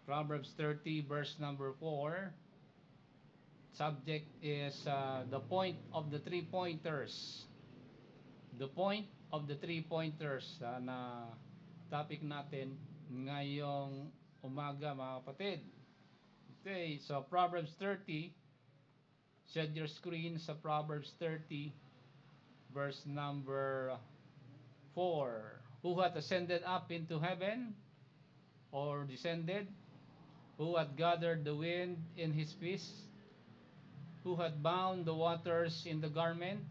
Proverbs 30 verse number 4. Subject is the point of the three pointers. The point of the three pointers na topic natin ngayong umaga, mga kapatid. Okay, so Proverbs 30. Set your screen sa Proverbs 30 verse number 4. Who hath ascended up into heaven, or descended? Who hath gathered the wind in his fist? Who hath bound the waters in the garment?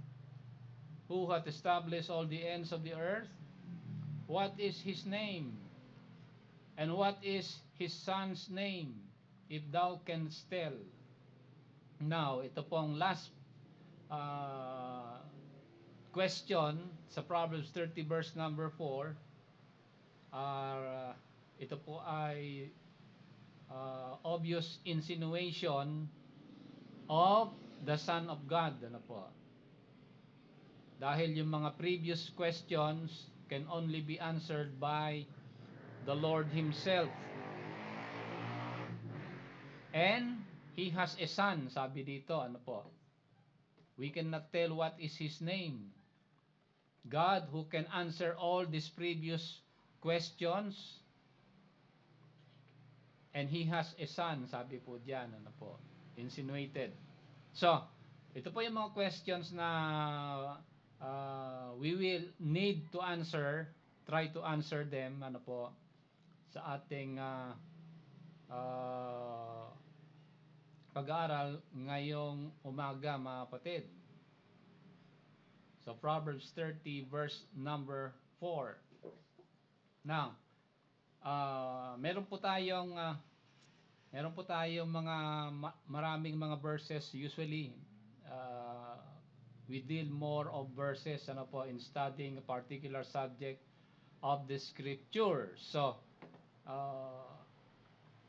Who hath established all the ends of the earth? What is his name? And what is his son's name? If thou canst tell. Now, ito pong last uh, question sa Proverbs 30 verse number 4. Ito po ay obvious insinuation of the Son of God. Ano po? Dahil yung mga previous questions can only be answered by the Lord Himself. And He has a son, sabi dito. Ano po? We cannot tell what is His name. God, who can answer all these previous questions, and He has a son, sabi po diyan. Ano po? Insinuated. So, ito po yung mga questions na we will need to answer, try to answer them, ano po, sa ating pag-aaral ngayong umaga, mga kapatid. So, Proverbs 30 verse number 4. Now, meron po tayong mga maraming mga verses. Usually we deal more of verses, ano po, in studying a particular subject of the scripture. So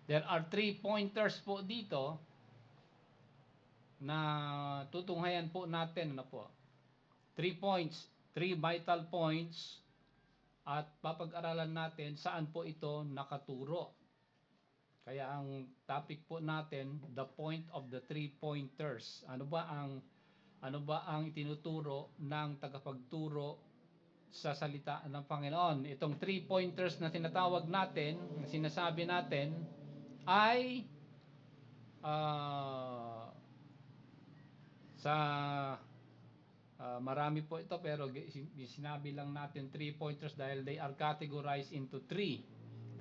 there are 3 pointers po dito na tutunghayan po natin, ano po, 3 points, 3 vital points, at papag-aralan natin saan po ito nakaturo. Kaya ang topic po natin, the point of the 3 pointers. Ano ba ang itinuturo ng tagapagturo sa salita ng Panginoon? Itong 3 pointers na tinatawag natin, na sinasabi natin, ay sa marami po ito, pero sinabi lang natin 3 pointers dahil they are categorized into 3.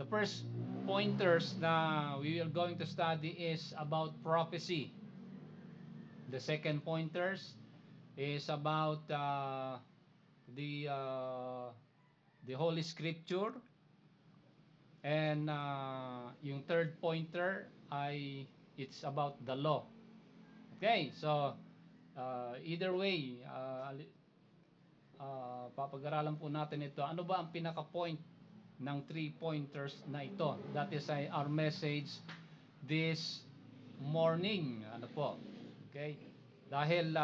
The first pointers na we are going to study is about prophecy. The second pointers is about the Holy Scripture. And yung third pointer ay it's about the law. Okay, so either way, papag-aralan po natin ito. Ano ba ang pinaka-point ng 3 pointers na ito? That is our message this morning. Ano po? Okay? Dahil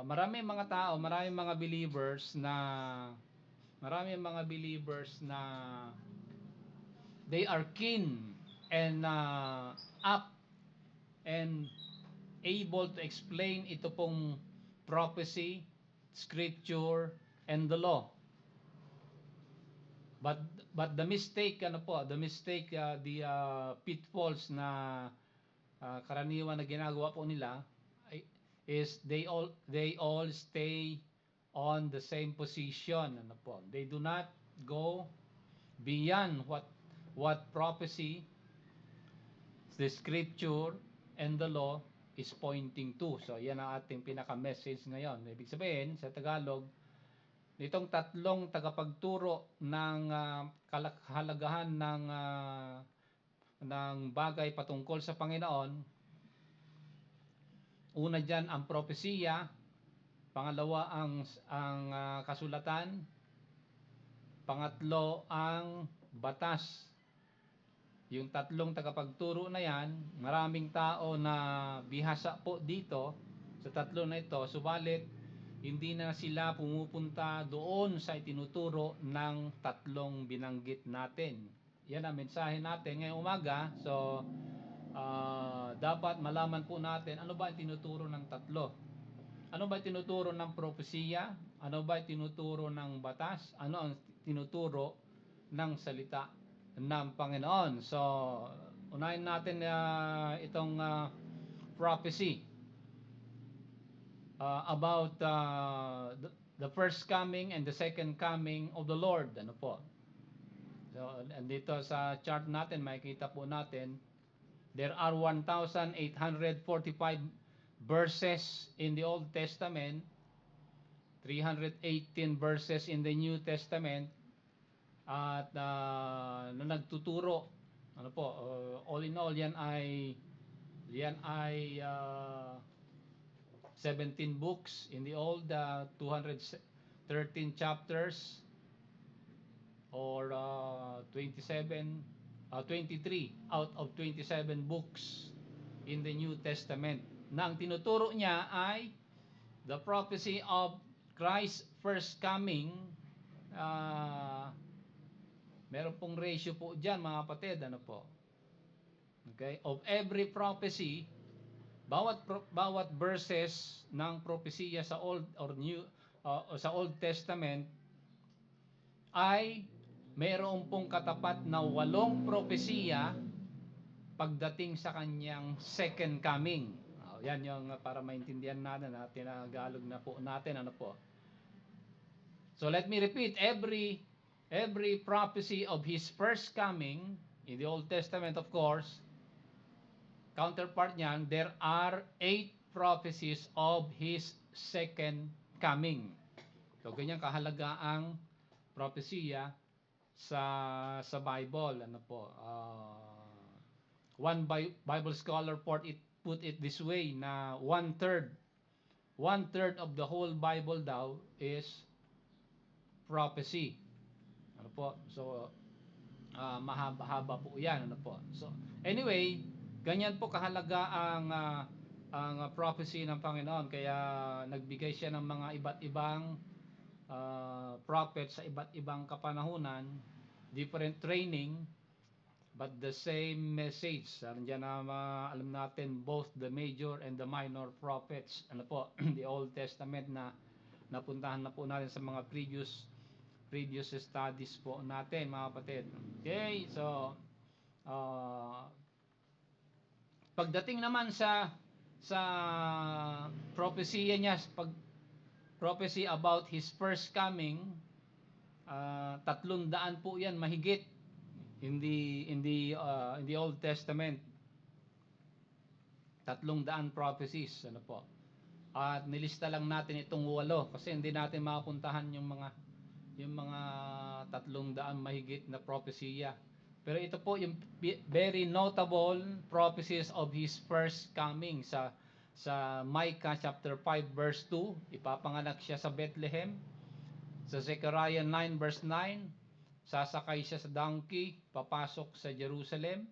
maraming mga tao, maraming mga believers na they are keen and up and able to explain ito pong prophecy, scripture, and the law. But the mistake, the pitfalls na karaniwan na ginagawa po nila is they all stay on the same position. Ano po? They do not go beyond what prophecy, the scripture, and the law is pointing to. So yan ang ating pinaka-message ngayon. Ibig sabihin sa Tagalog, nitong tatlong tagapagturo ng kahalagahan ng bagay patungkol sa Panginoon. Una diyan ang propesiya, pangalawa ang kasulatan, pangatlo ang batas. Yung tatlong tagapagturo na yan, maraming tao na bihasa po dito sa tatlo na ito, subalit hindi na sila pumupunta doon sa itinuturo ng tatlong binanggit natin. yan ang mensahe natin ngayong umaga. So, dapat malaman po natin ano ba ang tinuturo ng tatlo. Ano ba ang tinuturo ng propesiya? Ano ba ang tinuturo ng batas? Ano ang tinuturo ng salita ng Panginoon? So, unahin natin itong prophecy about the first coming and the second coming of the Lord. Ano po? So, andito sa chart natin, makikita po natin, there are 1,845 verses in the Old Testament, 318 verses in the New Testament, at na nagtuturo, ano po, all in all, yan ay 17 books in the Old, 213 chapters, or 23 out of 27 books in the New Testament. Na ang tinuturo niya ay the prophecy of Christ's first coming. Meron pong ratio po dyan, mga kapatid, ano po? Okay? Of every prophecy, bawat verses ng propesiya sa Old or New, sa Old Testament ay mayroon pong katapat na 8 propesiya pagdating sa kanyang second coming. Yan yung para maintindihan natin, tinagalog na po natin, ano po. So let me repeat, every prophecy of his first coming in the Old Testament, of course, counterpart niyan, there are 8 prophecies of his second coming. So ganyan kahalaga ang propesiya sa Bible, ano po. One Bible scholar put it this way, na one third of the whole Bible daw is prophecy. Ano po? So mahaba-haba po 'yan, ano po. So anyway, ganyan po kahalaga ang prophecy ng Panginoon, kaya nagbigay siya ng mga iba't ibang prophets sa iba't ibang kapanahunan, different training, but the same message. Nandiyan na alam natin both the major and the minor prophets, ano po, the Old Testament na napuntahan na po natin sa mga previous studies po natin, mga kapatid. Okay, so pagdating naman sa prophecy niya, prophecy about his first coming, 300 po 'yan mahigit in the Old Testament. 300 prophecies, ano po. At nilista lang natin itong 8 kasi hindi natin mapuntahan yung mga 300 mahigit na propesiya. Pero ito po yung very notable prophecies of his first coming sa Micah chapter 5 verse 2, ipapanganak siya sa Bethlehem. Sa Zechariah 9 verse 9, sasakay siya sa donkey, papasok sa Jerusalem.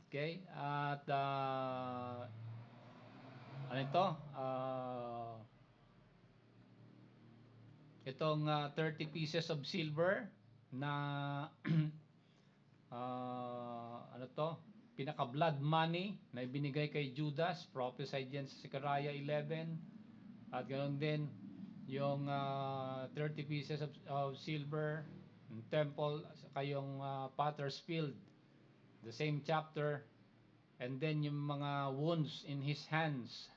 Okay? At ano ito? Itong 30 pieces of silver na ano to? Pinaka blood money na ibinigay kay Judas, prophesied yan sa Zechariah 11. At ganoon din yung 30 pieces of silver ng temple, saka yung potter's field, the same chapter. And then yung mga wounds in his hands.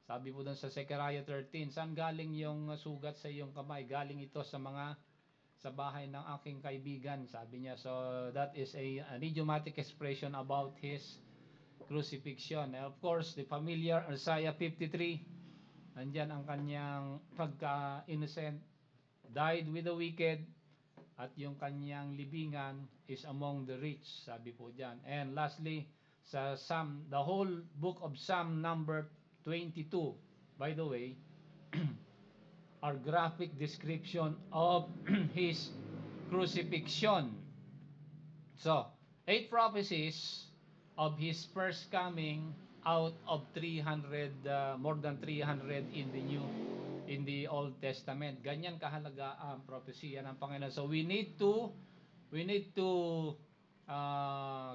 Sabi po doon sa Zechariah 13, saan galing yung sugat sa iyong kamay? Galing ito sa bahay ng aking kaibigan, sabi niya. So that is an idiomatic expression about his crucifixion. And of course, the familiar Isaiah 53, nandyan ang kanyang pagka-innocent, died with the wicked, at yung kanyang libingan is among the rich, sabi po dyan. And lastly, sa Psalm, the whole book of Psalm number 22, by the way, are graphic description of his crucifixion. So, 8 prophecies of his first coming out of 300, more than 300 in the Old Testament. Ganyan kahalaga ang propesiya ng Panginoon. So we need to we need to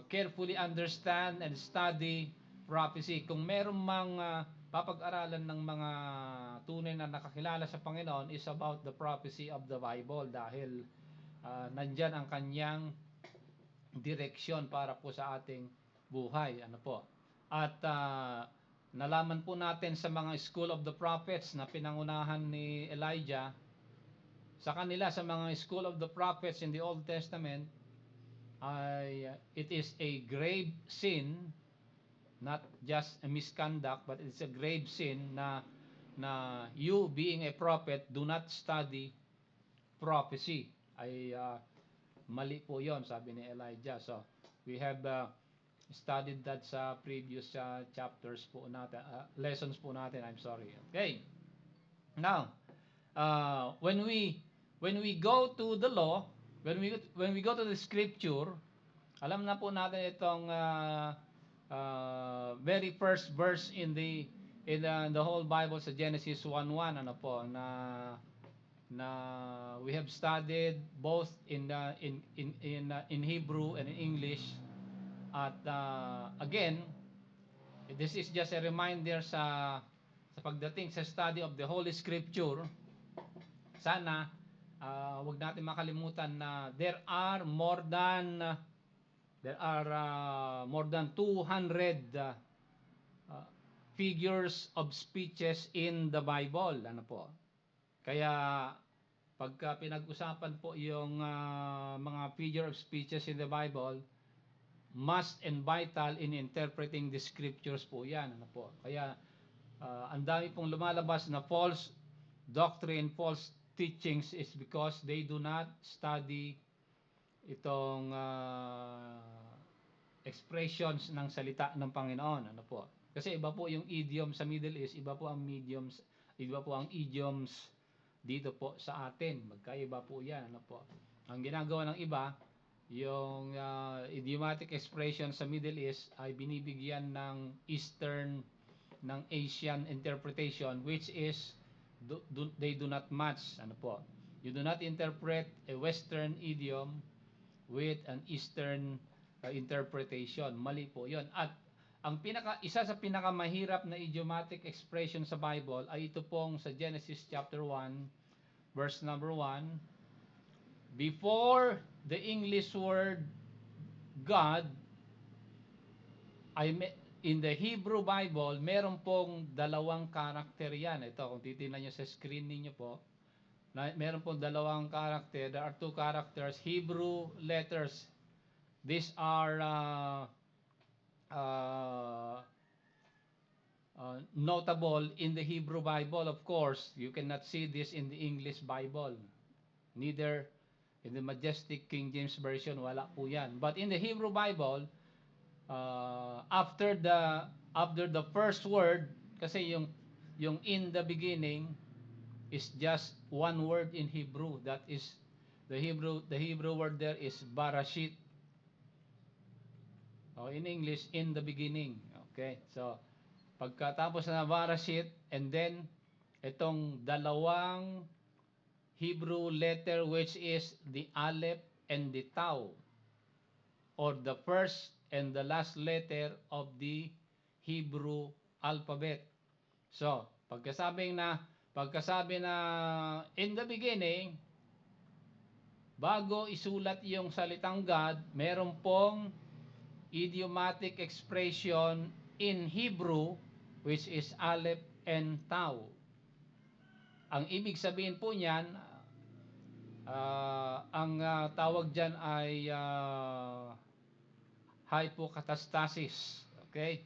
carefully understand and study prophecy. Kung merong mga papag-aralan ng mga tunay na nakakilala sa Panginoon is about the prophecy of the Bible dahil nandyan ang kanyang direksyon para po sa ating buhay. Ano po? At nalaman po natin sa mga School of the Prophets na pinangunahan ni Elijah, sa kanila sa mga School of the Prophets in the Old Testament, ay it is a grave sin, not just a misconduct, but it's a grave sin na you being a prophet do not study prophecy. Ay mali po 'yon, sabi ni Elijah. So we have studied that sa previous chapters po natin, lessons po natin, I'm sorry. Okay. Now, when we go to the law, when we go to the scripture, alam na po natin itong very first verse in the whole Bible sa Genesis 1:1, ano po, na we have studied both in Hebrew and in English. At again, this is just a reminder sa pagdating sa study of the Holy Scripture. Sana wag natin makalimutan na there are more than 200 figures of speeches in the Bible, ano po. Kaya pagka pinag-usapan po yung mga figure of speeches in the Bible, must and vital in interpreting the scriptures po yan, ano po. Kaya ang dami pong lumalabas na false doctrine, false teachings is because they do not study itong expressions ng salita ng Panginoon, ano po. Kasi iba po yung idiom sa Middle East, iba po ang idioms dito po sa atin. Magkaiba po 'yan, ano po. Ang ginagawa ng iba, yung idiomatic expression sa Middle East ay binibigyan ng Eastern, ng Asian interpretation, which is they do not match, ano po. You do not interpret a Western idiom with an Eastern interpretation. Mali po 'yon. At isa sa pinakamahirap na idiomatic expression sa Bible ay ito pong sa Genesis chapter 1 verse number 1. Before the English word God, in the Hebrew Bible, meron pong dalawang karakter yan. Ito, kung titingnan nyo sa screen ninyo po, meron pong dalawang karakter. There are two characters, Hebrew letters. These are notable in the Hebrew Bible. Of course, you cannot see this in the English Bible. Neither in the Majestic King James Version, wala po yan. But in the Hebrew Bible, after the first word, kasi yung in the beginning is just one word in Hebrew. That is the Hebrew word there is Barashit. In English, in the beginning. Okay? So pagkatapos na Barashit, and then itong dalawang Hebrew letter which is the Aleph and the Tau, or the first and the last letter of the Hebrew alphabet. So, pagkasabi na in the beginning, bago isulat yung salitang God, meron pong idiomatic expression in Hebrew which is Aleph and Tau. Ang ibig sabihin po niyan, ang tawag dyan ay hypocatastasis. Okay?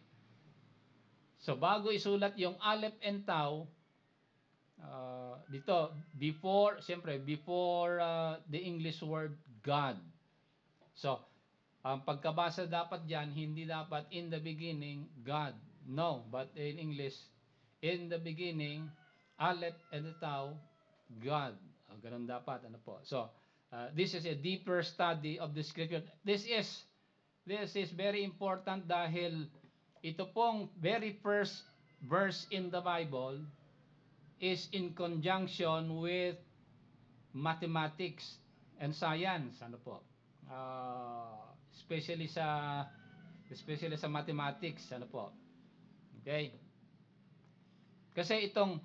So, bago isulat yung Aleph and Tau, dito, before the English word God. So, ang pagkabasa dapat dyan, hindi dapat in the beginning, God. No, but in English, in the beginning, Aleph and the Tau, God. Ganun dapat, ano po. So, this is a deeper study of the scripture. This is very important dahil ito pong very first verse in the Bible is in conjunction with mathematics and science, ano po. especially sa mathematics, ano po. Okay? Kasi itong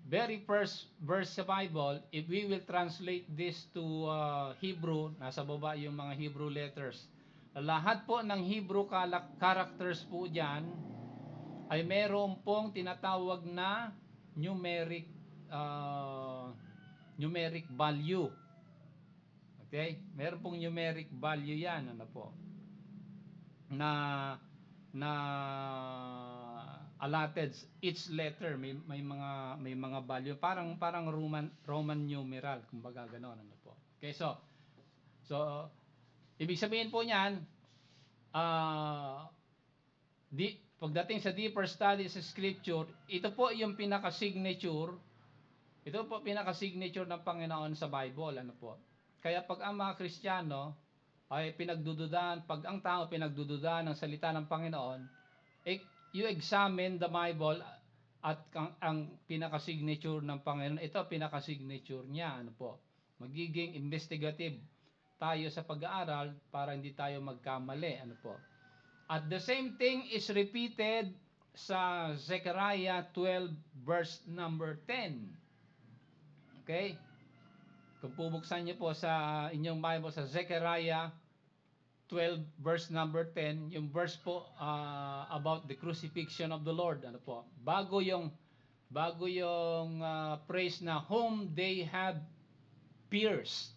very first verse sa Bible, if we will translate this to Hebrew, nasa baba yung mga Hebrew letters. Lahat po ng Hebrew characters po diyan ay meron pong tinatawag na numeric numeric value. Okay? Meron pong numeric value 'yan, ano po, na na allotted each letter may mga value, parang Roman numeral, kumbaga ganoon, ano po. Okay, so ibig sabihin po niyan, pagdating sa deeper study sa scripture, ito po pinaka-signature ng Panginoon sa Bible, ano po. Kaya pag ang mga Kristiyano ay pag ang tao pinagdududahan ng salita ng Panginoon, you examine the Bible at ang pinaka-signature ng Panginoon, ito pinaka-signature niya, ano po. Magiging investigative tayo sa pag-aaral para hindi tayo magkamali, ano po. At the same thing is repeated sa Zechariah 12 verse number 10. Okay? Kung pubuksan niyo po sa inyong Bible sa Zechariah 12 verse number 10, yung verse po about the crucifixion of the Lord, ano po. Bago yung phrase na whom they have pierced,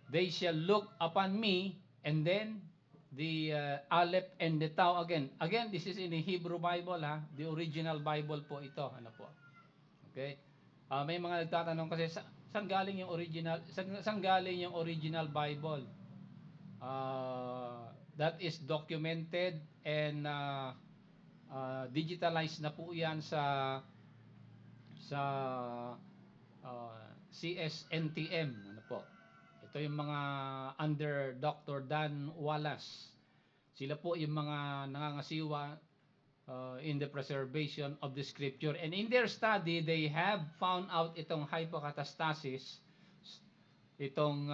they shall look upon me, and then the Aleph and the Tau again. Again, this is in the Hebrew Bible, ha. The original Bible po ito, ano po. Okay? May mga nagtatanong kasi saan galing yung original Bible? That is documented and digitalized na po 'yan sa CSNTM, ano po. Ito yung mga under Dr. Dan Wallace. Sila po yung mga nangangasiwa in the preservation of the scripture. And in their study, they have found out itong hypocatastasis, itong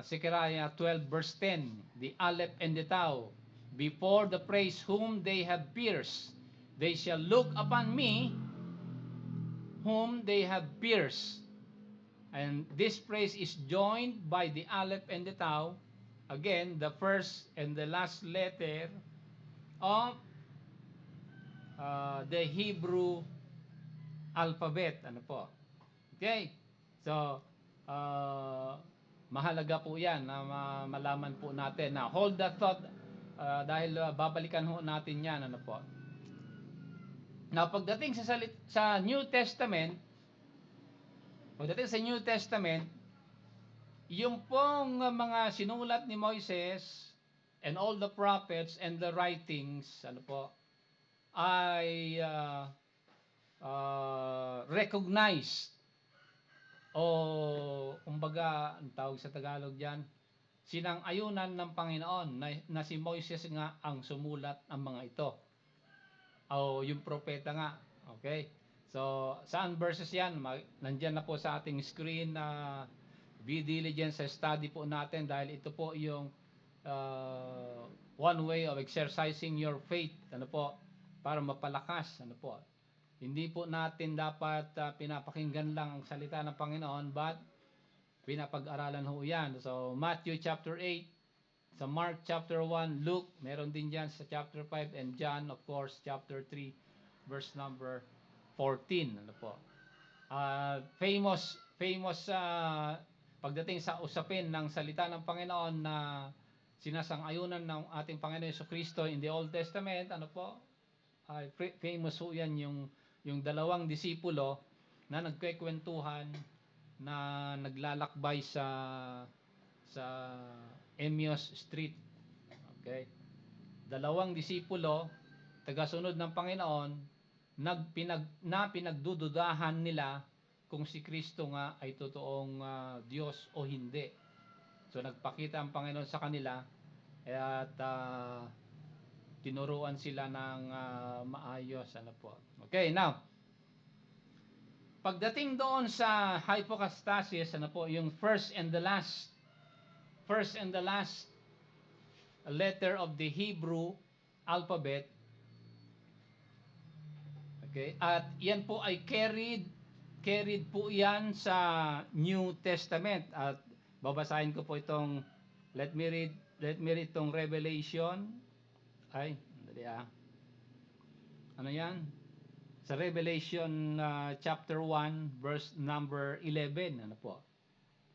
Zechariah 12 verse 10, the Aleph and the Tau. Before the praise whom they have pierced, they shall look upon me, whom they have pierced. And this phrase is joined by the Aleph and the Tau. Again, the first and the last letter of the Hebrew alphabet. Ano po? Okay? So, mahalaga po yan na malaman po natin. Now, hold that thought dahil babalikan ho natin yan. Ano po? Now, pagdating sa New Testament, yung pong mga sinulat ni Moises and all the prophets and the writings, ano po, ay recognized, o kumbaga, ang tawag sa Tagalog diyan, sinang-ayunan ng Panginoon na si Moises nga ang sumulat ng mga ito. O yung propeta nga. Okay? So, saan verses yan? Nandiyan na po sa ating screen na be diligent sa study po natin dahil ito po yung one way of exercising your faith, ano po, para mapalakas, ano po. Hindi po natin dapat pinapakinggan lang ang salita ng Panginoon, but pinapag-aralan ho yan. So, Matthew chapter 8, sa Mark chapter 1, Luke, meron din dyan sa chapter 5, and John, of course, chapter 3, verse number 14. Ano po? Famous pagdating sa usapin ng salita ng Panginoon na sinasang-ayunan ng ating Panginoon Jesucristo in the Old Testament, ano po? Famous ho yan yung dalawang disipulo na nagkwekwentuhan na naglalakbay sa Emmaus Street. Okay? Dalawang disipulo, tagasunod ng Panginoon, pinagdududahan nila kung si Kristo nga ay totoong Diyos o hindi. So nagpakita ang Panginoon sa kanila at tinuruan sila ng maayos, ano po. Okay, now pagdating doon sa hypostasis, ano po, yung first and the last letter of the Hebrew alphabet, okay? At yan po ay carried po yan sa New Testament. At babasahin ko po itong, let me read itong Revelation. Ay, dali Ano yan? Sa Revelation chapter 1 verse number 11, ano po?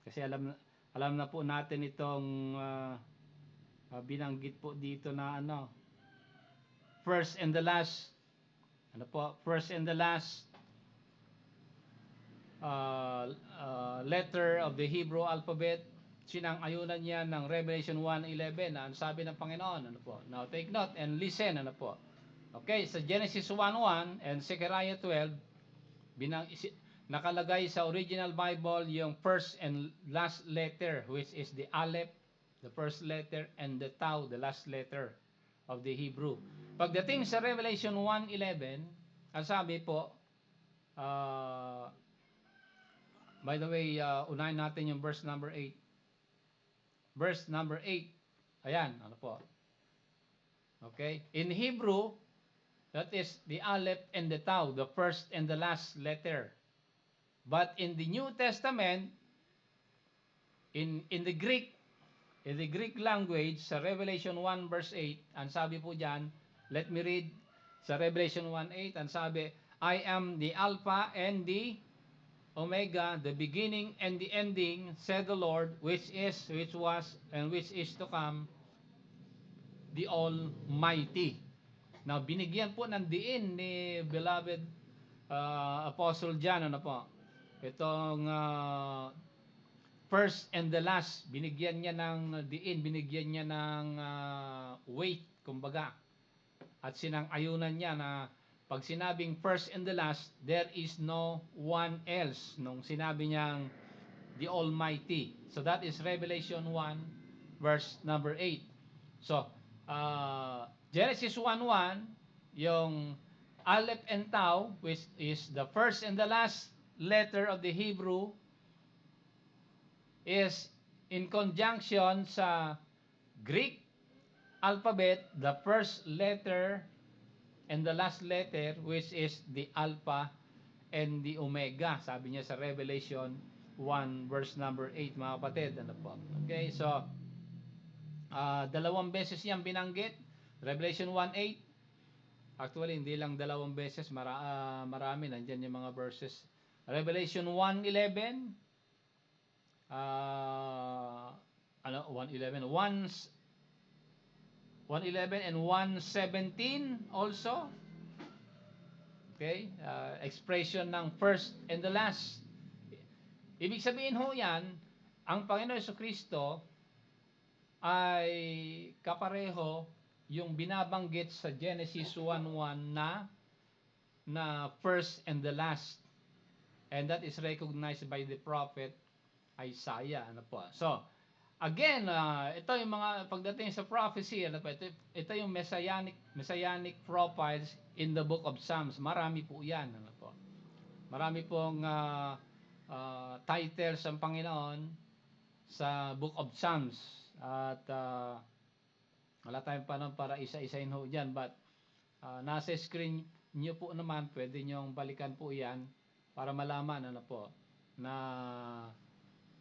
Kasi alam na po natin itong binanggit po dito na first and the last, first and the last letter of the Hebrew alphabet. Sinang-ayunan niya ng Revelation 1:11. Ano sabi ng Panginoon? Ano po? Now take note and listen, ano po? Okay, sa Genesis 1:1 and Zechariah 12, nakalagay sa original Bible yung first and last letter, which is the Aleph, the first letter, and the Tau, the last letter of the Hebrew. Pagdating sa Revelation 1:11, ang sabi po, by the way, unahin natin yung verse number 8. Verse number 8. Ayan, ano po? Okay? In Hebrew, that is the Aleph and the Tau, the first and the last letter. But in the New Testament, in the Greek language, sa Revelation 1 verse 8, ang sabi po diyan, let me read sa Revelation 1:8, ang sabi, I am the Alpha and the Omega, the beginning and the ending, said the Lord, which is, which was, and which is to come, the Almighty. Now, binigyan po ng diin ni beloved Apostle John, ano po? Itong first and the last, binigyan niya ng diin, binigyan niya ng weight, kumbaga. At sinang-ayunan niya na pag sinabing first and the last, there is no one else. Nung sinabi niyang the Almighty. So that is Revelation 1 verse number 8. So, Genesis 1:1, yung Aleph and Tau, which is the first and the last letter of the Hebrew, is in conjunction sa Greek alphabet, the first letter and the last letter, which is the Alpha and the Omega. Sabi niya sa Revelation 1 verse number 8, mga kapatid. Ano po? Okay, so dalawang beses niyang binanggit. Revelation 1:8. Actually, hindi lang dalawang beses, marami. Nandiyan yung mga verses. Revelation 1:11. 1:11. 1:11 and 1:17 also. Okay? Expression ng first and the last. Ibig sabihin ho yan, ang Panginoon Jesucristo ay kapareho yung binabanggit sa Genesis 1:1 na first and the last. And that is recognized by the prophet Isaiah. Ano po? So, again, ito yung mga pagdating sa prophecy, ito yung messianic profiles in the book of Psalms. Marami po 'yan, ano po. Marami pong titles ang Panginoon sa book of Psalms. At wala tayong panahon para isa-isahin ho diyan, but nasa screen niyo po naman, pwede niyong balikan po 'yan para malaman po na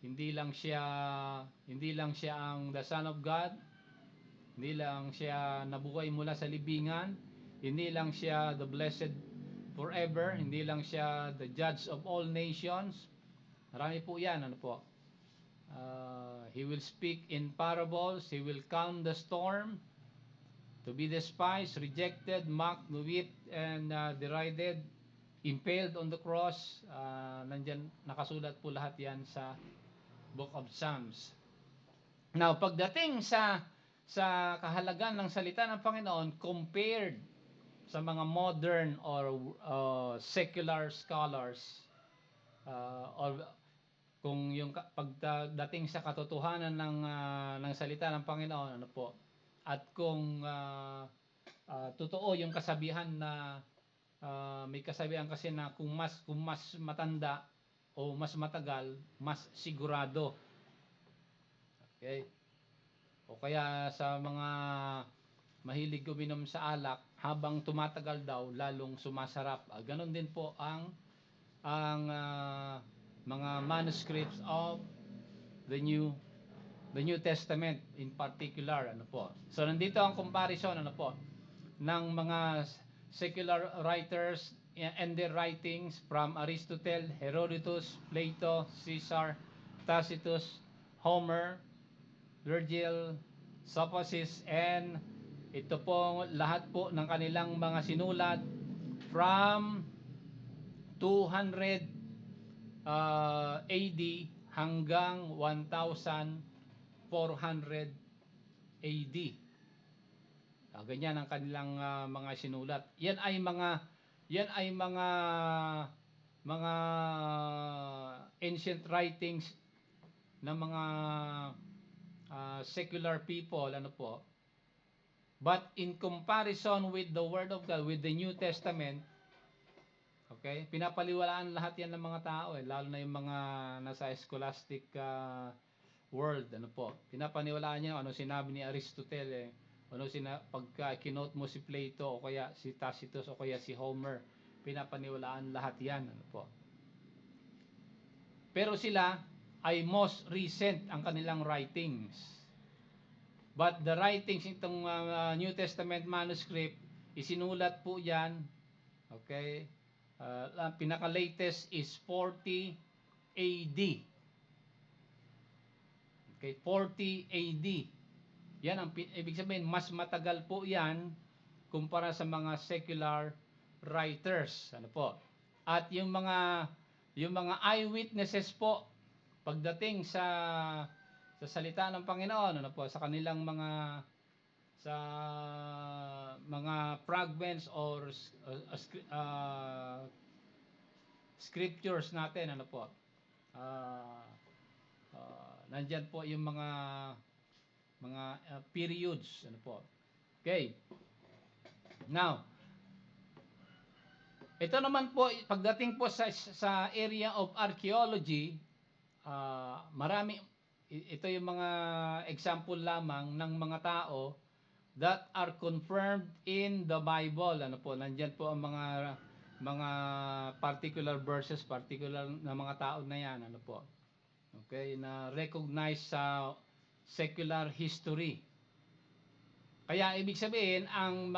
hindi lang siya ang the Son of God, hindi lang siya nabuhay mula sa libingan, hindi lang siya the blessed forever, hindi lang siya the judge of all nations. Marami po 'yan, he will speak in parables, he will calm the storm, to be despised, rejected, mocked, whipped, and derided, impaled on the cross. Nandyan nakasulat po lahat 'yan sa Book of Psalms. Now, pagdating sa kahalagan ng salita ng Panginoon compared sa mga modern or secular scholars, or kung yung pagdating sa katotohanan ng salita ng Panginoon, at kung totoo yung kasabihan na may kasabihan kasi na kung mas matanda o mas matagal, mas sigurado. Okay? O kaya sa mga mahilig uminom sa alak, habang tumatagal daw lalong sumasarap. Ganon din po ang mga manuscripts of the New Testament in particular, ano po. So nandito ang comparison, ano po, ng mga secular writers and their writings from Aristotle, Herodotus, Plato, Caesar, Tacitus, Homer, Virgil, Sophocles, and ito po lahat po ng kanilang mga sinulat from 200 AD hanggang 1400 AD. Ganyan ang kanilang mga sinulat. Yan ay mga ancient writings ng mga secular people, ano po. But in comparison with the Word of God, with the New Testament, okay, pinapaliwalaan lahat yan ng mga tao, lalo na yung mga nasa scholastic world, ano po. Pinapaniwalaan niya ano sinabi ni Aristotle, pagka kinote mo si Plato o kaya si Tacitus o kaya si Homer, pinapaniwalaan lahat yan, ano po. Pero sila ay most recent ang kanilang writings. But the writings itong New Testament manuscript, isinulat po yan, okay, pinaka-latest is 40 AD. Okay, 40 AD. Yan ang ibig sabihin, mas matagal po yan kumpara sa mga secular writers, ano po. At yung mga eyewitnesses po pagdating sa salita ng Panginoon, ano po, sa kanilang mga fragments or scriptures natin, ano po. Nandyan po yung mga periods, ano po. Okay. Now, ito naman po pagdating po sa area of archaeology, marami ito yung mga example lamang ng mga tao that are confirmed in the Bible, ano po. Nandiyan po ang mga particular verses, particular na mga tao na yan, ano po. Okay, na recognize sa secular history. Kaya ibig sabihin ang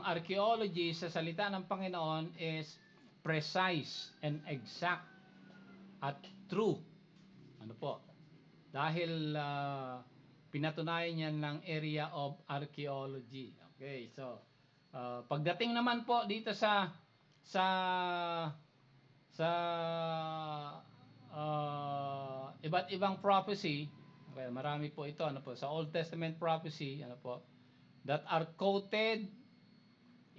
archaeology sa salita ng Panginoon is precise and exact at true. Ano po? Dahil pinatunayan niya ng area of archaeology. Okay, so pagdating naman po dito sa iba't ibang prophecy, okay, marami po ito, ano po, sa Old Testament prophecy, ano po, that are quoted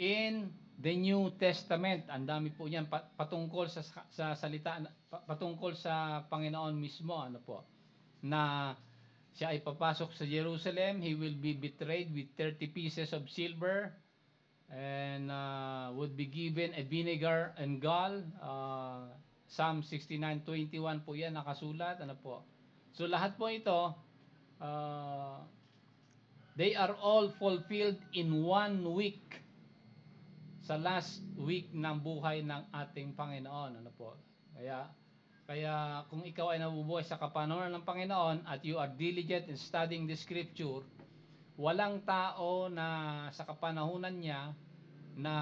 in the New Testament. Ang dami po niyan patungkol sa salita, patungkol sa Panginoon mismo, ano po, na siya ay papasok sa Jerusalem, he will be betrayed with 30 pieces of silver and would be given a vinegar and gall. Psalm 69:21 po yan nakasulat, ano po. So lahat po ito they are all fulfilled in 1 week, sa last week ng buhay ng ating Panginoon, ano po. Kaya kung ikaw ay nabubuhay sa kapanahunan ng Panginoon at you are diligent in studying the scripture, walang tao na sa kapanahunan niya na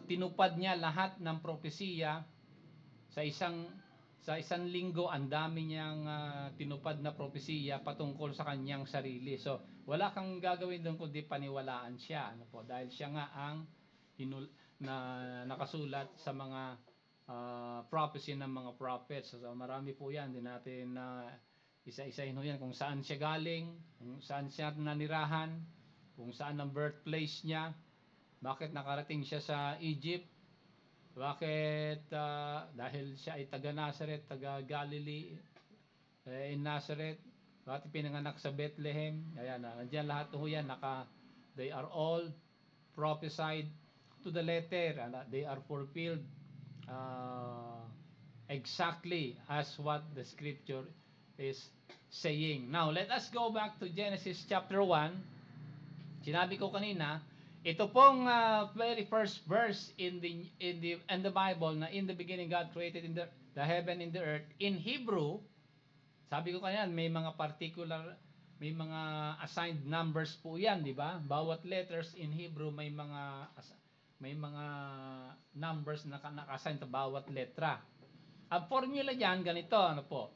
tinupad niya lahat ng propesiya sa isang linggo. Ang dami niyang tinupad na propesiya patungkol sa kanyang sarili. So wala kang gagawin doon kundi paniwalaan siya, ano po, dahil siya nga ang nakasulat sa mga prophecy ng mga prophets. So marami po yan, din natin isa-isahin ho yan, kung saan siya galing, kung saan siya nanirahan, kung saan ang birthplace niya, bakit nakarating siya sa Egypt, bakit dahil siya ay taga Nazareth, taga Galilee, in Nazareth, bakit pinanganak sa Bethlehem. Ayan, nandiyan lahat ho yan, they are all prophesied to the letter, and they are fulfilled uh, exactly as what the scripture is saying. Now, let us go back to Genesis chapter 1. Sinabi ko kanina, ito pong very first verse in the Bible na in the beginning God created the heaven and the earth in Hebrew. Sabi ko kanina may mga assigned numbers po 'yan, di ba? Bawat letters in Hebrew may mga numbers na naka-assign sa bawat letra. Ang formula diyan ganito, ano po?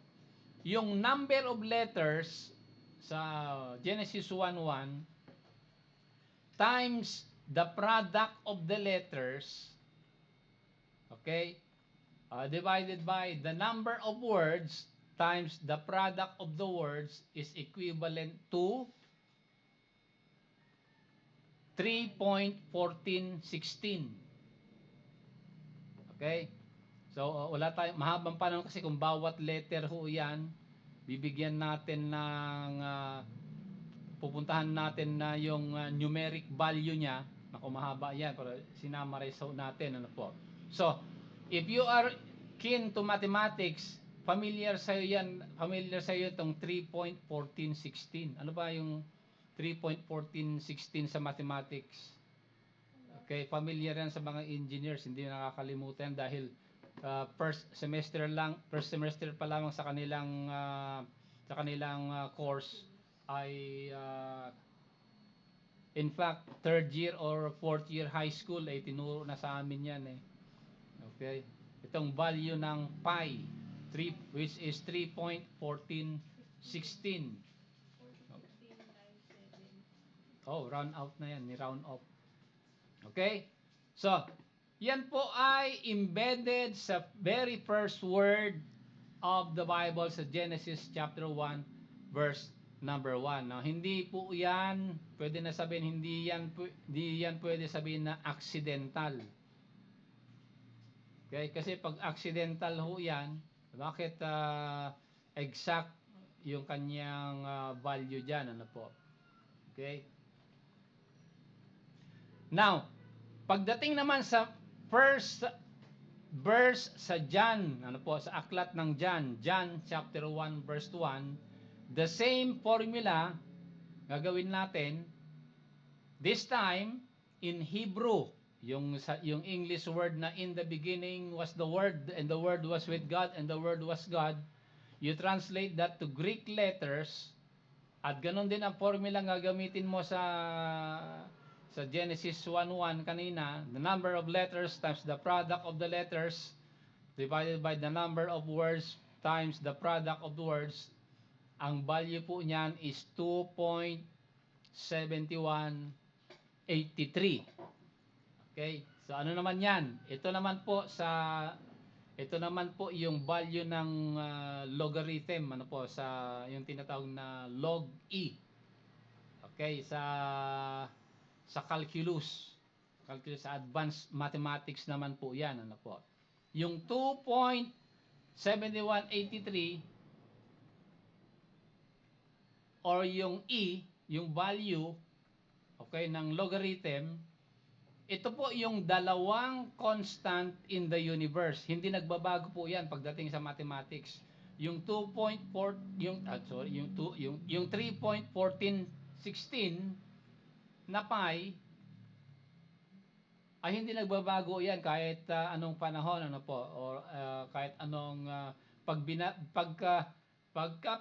Yung number of letters sa Genesis 1:1 times the product of the letters, okay, divided by the number of words times the product of the words is equivalent to 3.1416. Okay? So, wala tayong mahabang panahon kasi kung bawat letter ho yan, bibigyan natin ng pupuntahan natin na yung numeric value niya. Naku, mahaba yan, pero sinamarize ho natin, ano po. So, if you are keen to mathematics, familiar sa iyo itong 3.1416. Ano ba yung 3.1416 sa mathematics? Okay, familiar yan sa mga engineers, hindi nakakalimutan dahil first semester pa lamang sa kanilang course ay in fact third year or fourth year high school ay tinuro na sa amin yan eh. Okay? Itong value ng pi 3 which is 3.1416. Oh, round out na yan, ni round off. Okay? So, yan po ay embedded sa very first word of the Bible sa Genesis chapter 1 verse number 1. Now, hindi po yan, pwede na sabihin, hindi yan pwede sabihin na accidental. Okay? Kasi pag accidental ho yan, bakit exact yung kanyang value dyan, ano po? Okay? Now, pagdating naman sa first verse sa John, ano po, sa aklat ng John chapter 1 verse 1, the same formula gagawin natin, this time in Hebrew, yung English word na in the beginning was the word and the word was with God and the word was God, you translate that to Greek letters at ganun din ang formula gagamitin mo sa Genesis 1:1 kanina, the number of letters times the product of the letters divided by the number of words times the product of the words, ang value po niyan is 2.7183. Okay? So ano naman yan? Ito naman po yung value ng logarithm, ano po, sa yung tinatawag na log e. Okay, sa calculus sa advanced mathematics naman po yan, ano po. Yung 2.7183 or yung e, yung value, okay, ng logarithm, ito po yung dalawang constant in the universe. Hindi nagbabago po yan pagdating sa mathematics. Yung 2.4 yung 3.1416 na pi ay hindi nagbabago yan kahit anong panahon, ano po, or kahit anong pagka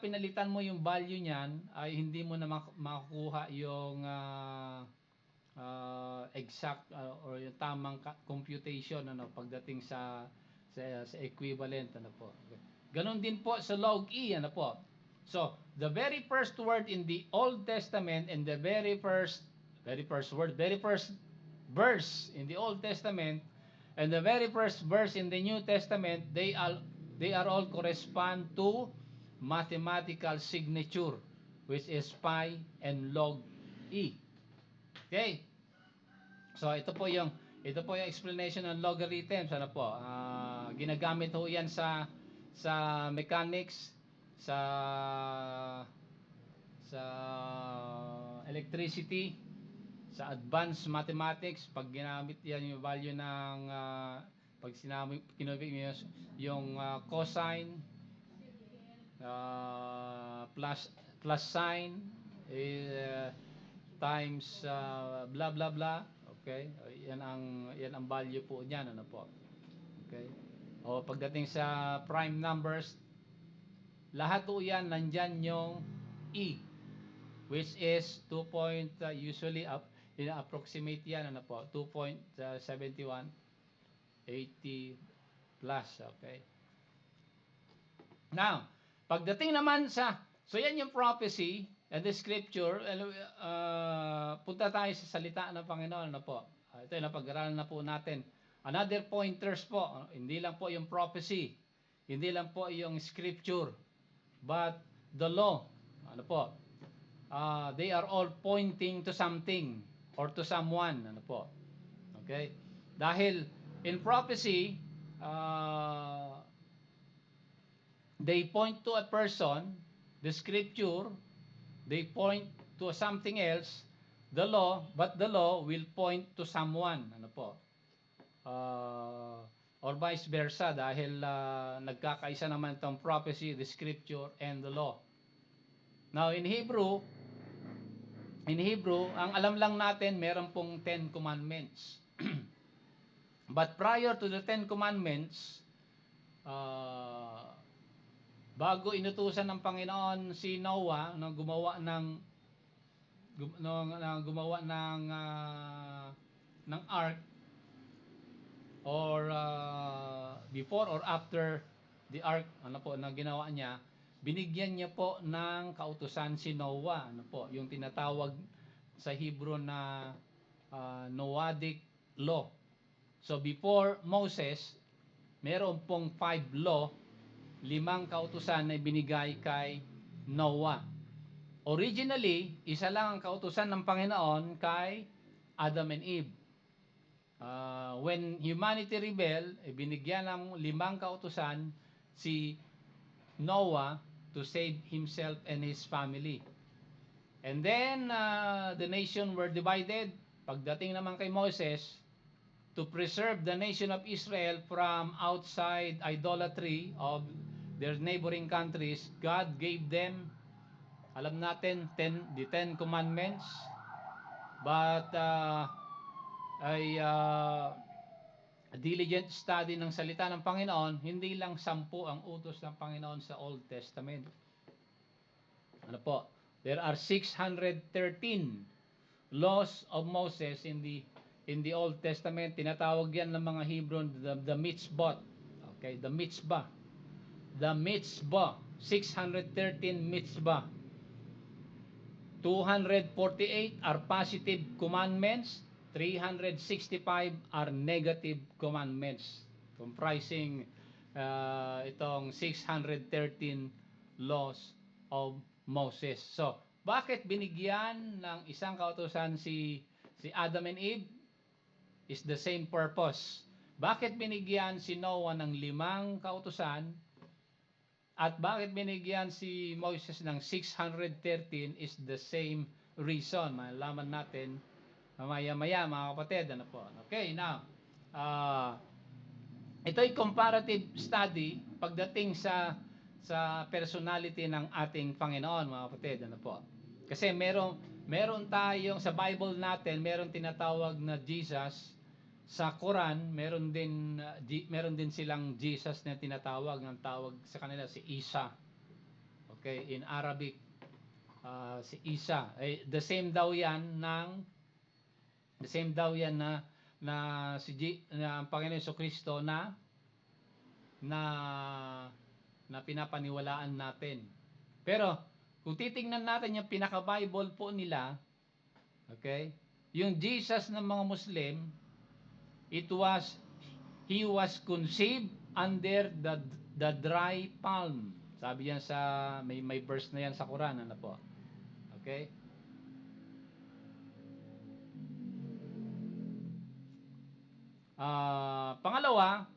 pinalitan mo yung value niyan ay hindi mo na makukuha yung exact or yung tamang computation, ano, pagdating sa equivalent, ano po. Ganon din po sa log e, ano po. So the very first word in the Old Testament and the very first verse in the Old Testament and the very first verse in the New Testament, they are all correspond to mathematical signature, which is pi and log e. Okay? So ito po yung explanation ng logarithms, ano po. Ginagamit ho 'yan sa mechanics, sa electricity, Sa advanced mathematics, pag ginamit yan yung value ng pag sinabi kinubik mo yung cosine plus plus sign eh, times blah blah blah, okay, yan ang value po niyan, ano po, okay. O pagdating sa prime numbers, lahat po yan nandyan yung e, which is 2 point usually up approximate yan, ano po, 2.71 80 plus, okay. Now, pagdating naman sa, so yan yung prophecy and the scripture. Punta tayo sa salita ng Panginoon, ano po. Ito yung napag-aralan na po natin. Another pointers po, hindi lang po yung prophecy, hindi lang po yung scripture, but the law, ano po. They are all pointing to something or to someone, ano po. Okay? Dahil in prophecy, they point to a person, the scripture, they point to something else, the law, but the law will point to someone, ano po. Or vice versa, dahil nagkakaisa naman itong prophecy, the scripture, and the law. Now, in Hebrew, ang alam lang natin, meron pong 10 commandments. But prior to the 10 commandments, bago inutusan ng Panginoon si Noah na gumawa ng ark, or before or after the ark, ano po na ginawa niya, binigyan niya po ng kautusan si Noah, ano po, yung tinatawag sa Hebrew na Noahic law. So before Moses, meron pong 5 law, 5 kautusan na binigay kay Noah. Originally, isa lang ang kautusan ng Panginoon kay Adam and Eve. When humanity rebelled, binigyan ng 5 kautusan si Noah to save himself and his family. And then, the nation were divided. Pagdating naman kay Moses, to preserve the nation of Israel from outside idolatry of their neighboring countries, God gave them, alam natin, the 10 commandments. But a diligent study ng salita ng Panginoon, hindi lang 10 ang utos ng Panginoon sa Old Testament. Ano po? There are 613 laws of Moses in the Old Testament. Tinatawag yan ng mga Hebrew the mitzvot. Okay, the mitzvah. The mitzvah, 613 mitzvah. 248 are positive commandments, 365 are negative commandments, comprising itong 613 laws of Moses. So, bakit binigyan ng isang kautusan si Adam and Eve? Is the same purpose. Bakit binigyan si Noah ng 5 kautusan? At bakit binigyan si Moses ng 613 is the same reason. Malaman natin mamaya-maya, mga kapatid. Ano po? Okay, now, ito'y comparative study pagdating sa personality ng ating Panginoon, mga kapatid. Ano po? Kasi meron tayong, sa Bible natin, meron tinatawag na Jesus. Sa Quran, meron din silang Jesus na tinatawag, ng tawag sa kanila si Isa. Okay, in Arabic, si Isa. The same daw yan na ang Panginoon Jesucristo na pinapaniwalaan natin. Pero kung titingnan natin yung pinaka-Bible po nila, okay, yung Jesus ng mga Muslim, he was conceived under the dry palm. Sabi yan sa may verse na yan sa Quran, ano po. Okay? Pangalawa,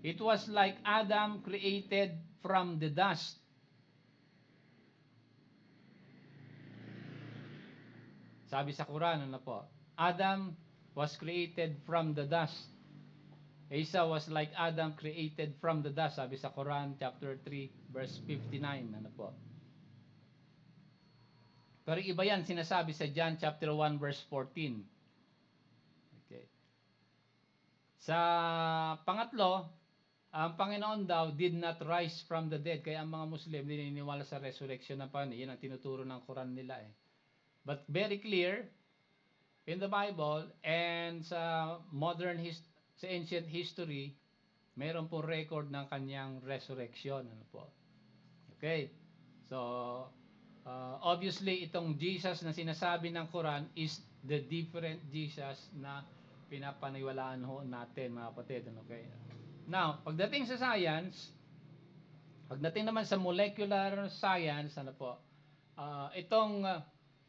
it was like Adam created from the dust. Sabi sa Quran, ano po? Adam was created from the dust. Isa was like Adam created from the dust. Sabi sa Quran chapter 3 verse 59, ano po? Pero iba yan sinasabi sa John chapter 1 verse 14. Okay. Sa pangatlo, ang Panginoon daw did not rise from the dead. Kaya ang mga Muslim naniniwala sa resurrection ng Panginoon. Yan ang tinuturo ng Quran nila eh. But very clear in the Bible and sa sa ancient history, mayroon po record ng kanyang resurrection. Ano po? Okay. So, obviously, itong Jesus na sinasabi ng Quran is the different Jesus na pinapaniwalaan ho natin, mga kapatid. Okay? Now, pagdating sa science, pagdating naman sa molecular science, ano po,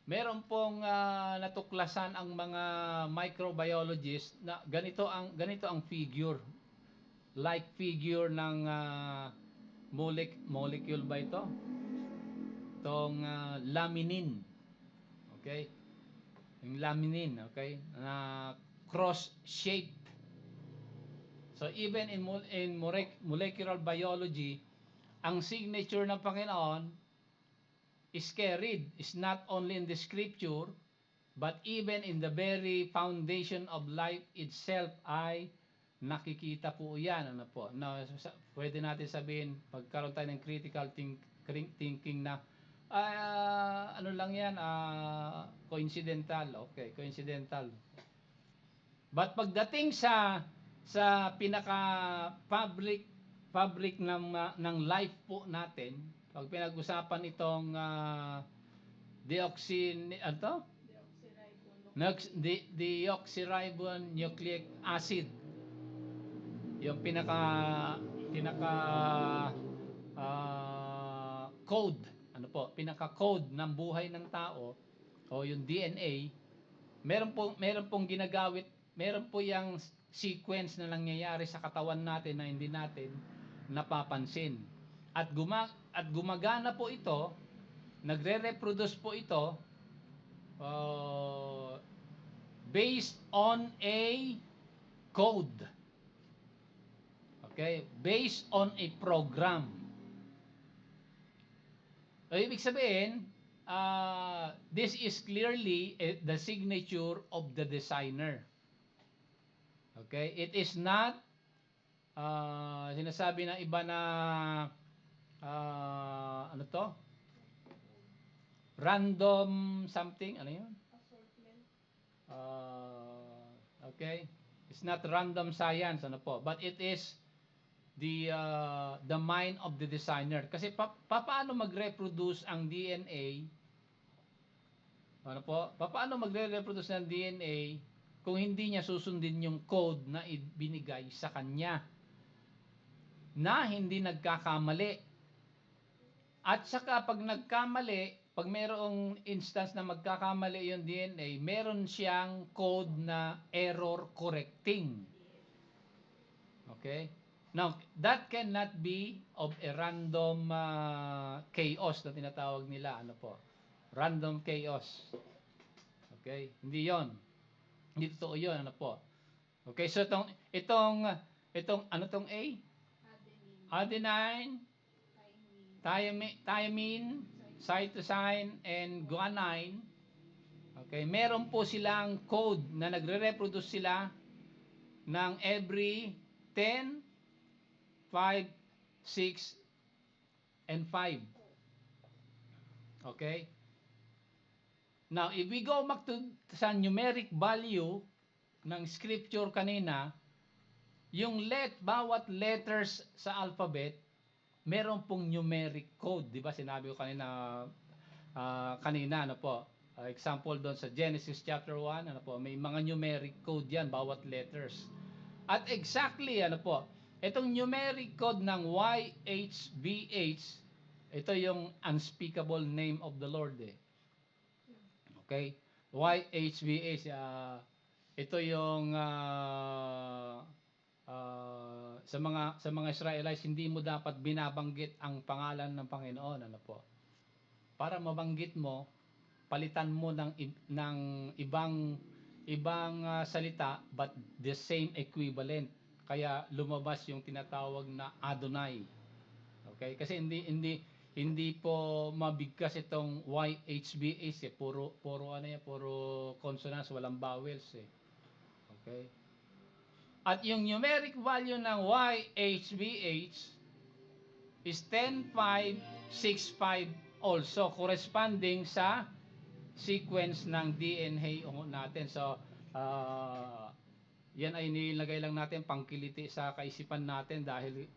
meron pong natuklasan ang mga microbiologists na ganito ang figure, like figure ng molecule ba ito? Itong laminin. Okay? Yung laminin, okay? Na cross shape. So even in molecular biology, ang signature ng Panginoon is carried, is not only in the scripture, but even in the very foundation of life itself ay nakikita po yan. Ano po? No, pwede natin sabihin, pagkaroon tayo ng critical thinking na ano lang yan, coincidental. Okay, coincidental. But pagdating sa pinaka fabric ng life po natin, pag pinag-usapan itong deoxyribonucleic acid, yung pinaka code, ano po, pinaka code ng buhay ng tao o yung DNA, meron pong ginagawit, meron po yung sequence na nangyayari sa katawan natin na hindi natin napapansin. At gumagana po ito, nagre-reproduce po ito based on a code. Okay? Based on a program. Ibig sabihin, this is clearly the signature of the designer. Okay? It is not sinasabi ng iba na ano to? Random something, ano yun? Okay? It's not random science, ano po? But it is the mind of the designer. Kasi paano magreproduce ang DNA? Ano po? Paano magre-reproduce ng DNA kung hindi niya susundin yung code na ibinigay sa kanya na hindi nagkakamali? At saka pag nagkamali, pag mayroong instance na magkakamali yung DNA, meron siyang code na error correcting. Okay? Now, that cannot be of a random chaos na tinatawag nila. Ano po? Random chaos. Okay? Hindi yon. Hindi totoo yun. Ano po? Okay, so itong ano tong A? Adenine, thiamine, cytosine, and guanine. Okay, meron po silang code na nagre-reproduce sila ng every 10, 5, 6, and 5. Okay? Now, if we go back to sa numeric value ng scripture kanina, yung bawat letters sa alphabet, meron pong numeric code. Di ba sinabi ko kanina, ano po? Example doon sa Genesis chapter 1, ano po? May mga numeric code yan, bawat letters. At exactly, ano po? Itong numeric code ng YHVH, ito yung unspeakable name of the Lord eh. Okay? YHVH, ito yung sa mga Israelites, hindi mo dapat binabanggit ang pangalan ng Panginoon, ano po? Para mabanggit mo, palitan mo ng ibang salita but the same equivalent. Kaya lumabas yung tinatawag na Adonai. Okay? Kasi hindi po mabigkas itong YHVH eh. Puro ano yan, puro consonants, walang vowels eh. Okay? At yung numeric value ng YHVH is 10565 also corresponding sa sequence ng DNA natin. So, yan ay nilagay lang natin pangkiliti sa kaisipan natin dahil